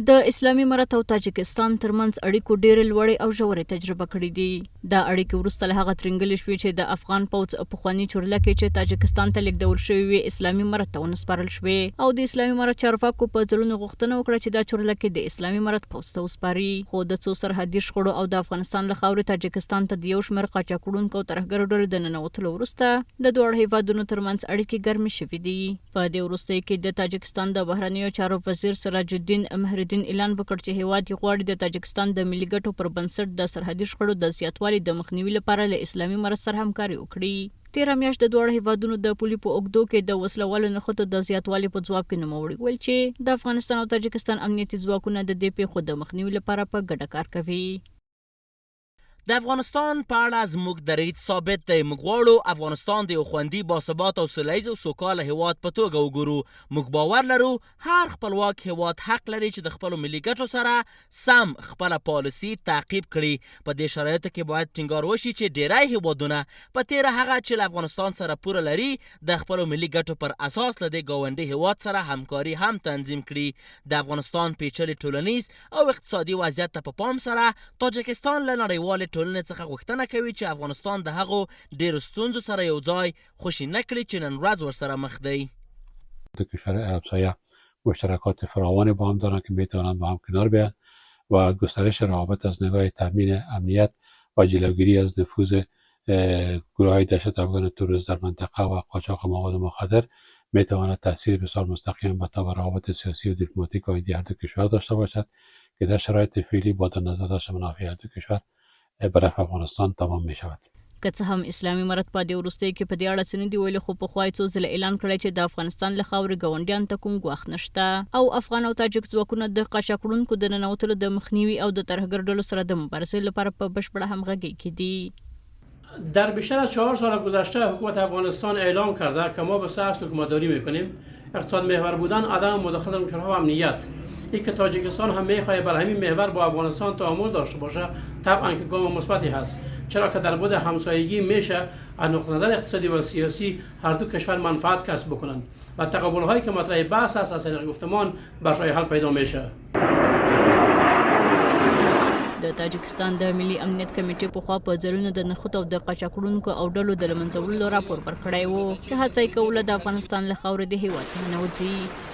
د اسلامي امارت او تاجکستان ترمنځ اړیکو ډېرې لوړې او ژورې تجربه کړې دي. دا اړیکې وروسته له هغه ترنګلې شوې چې د افغان پوځ پخواني چورلکې چې تاجکستان ته لیږدول شوې وې اسلامي امارت ته ونسپارل شوې او د اسلامي امارت چارواکو په ځلونو غوښتنه وکړه چې دا چورلکې د اسلامي امارت پوځ ته وسپاري. خو د څو سرحدي شخړو او د افغانستان له خاورې تاجکستان ته د یو شمېر قاچاقړونکو او ترهګرو ډلو د ننوتلو وروسته د دواړو هیوادونو ترمنځ اړیکې ګرمې شوې دي. په دې وروستیو کې د تاجکستان د بهرنیو چارو وزیر سراج الدین مهردین اعلان وکړ چې هیواد یې غواړي د تاجکستان د ملي ګټو پر بنسټ د سرحدي شخړو د زیاتوالي د مخنیوي لپاره له اسلامي امارت سره همکاري وکړي. تېره میاشت د دواړو هیوادونو د پولې په اوږدو کې د وسلوالو نښتو د زیاتوالي په ځواب کې نوموړي ویل چې د افغانستان او تاجکستان امنیتي ځواکونه د دې پیښو د مخنیوي لپاره په ګډه کار کوي. د افغانستان په اړه زموږ دریځ ثابت دی. موږ غواړو افغانستان د یو خوندي باثباته او سولیز او سوکاله هیواد په توګه وګورو. موږ باور لرو هر خپلواک هیواد حق لري چې د خپلو ملي ګټو سره سم خپله پالیسي تعقیب کړي. په دې شرایطو کې باید ټینګار وشي چې ډیری هیوادونه په تېره هغه چې له افغانستان سره پوره لري د خپلو ملي ګټو پر اساس له دې ګاونډي هیواد سره همکاري هم تنظیم کړي. د افغانستان پیچلي ټولنیز او اقتصادي وضعیت ته په پام سره تاجکستان له نړیوالې ټولنې څخه غوښتنه کوي چې افغانستان د هغو ډیرو ستونزو سره یو ځای خوشی نکړي چې نن ورځ ورسره مخ دی. دو کشور همسایه مشترکات فراوانی با هم دارند که میتوانند با هم کنار بیاید و گسترش روابط از نگاه تامین امنیت و جلوگیری از نفوذ گروه های دهشت افغان تروریست در منطقه و قاچاق مواد مخدر میتواند تاثیر بسیار مستقیم به روابط سیاسی و دیپلماتیک آینده هر دو کشور داشته باشد که در شرایط فعلی با در نظر داشت منافع هر دو کشور برای افغانستان تمام می شود. که څه هم اسلامي امارت په دې وروستیو کې په دې اړه څه نه دي ویلي، خو پخوا یې څو ځله اعلان کړی چې د افغانستان له خاورې ګاونډیانو ته کوم ګواښ نشته او افغان او تاجک ځواکونه د قاچاقړونکو د ننوتلو د مخنیوي او د ترهګر ډلو سره د مبارزې لپاره په بشپړه همغږۍ کې دي. در بیشتر از 4 سال گذشته حکومت افغانستان اعلام کرده که ما به 3 اصل حکومتداری میکنیم: اقتصاد محور بودن، عدم مداخلت در کشورها و امنیت. این که تاجیکستان هم میخواهد بر همین محور با افغانستان تعامل داشته باشه طبعا که گام مثبتی هست، چرا که در بعد همسایگی میشه از نقطه نظر اقتصادی و سیاسی هر دو کشور منفعت کسب بکنن و تقابل هایی که مطرح بحث است از طریق گفتمان بر راه حل پیدا میشه. د تاجکستان د ملي امنیت کمیټې پخوا په ځلونو د نښتو او د قاچاقړونکو او ډلو د له منځه وړلو راپور ورکړی و چې هڅه یې کوله د افغانستان له خاورې د هېواد ته ننوځي.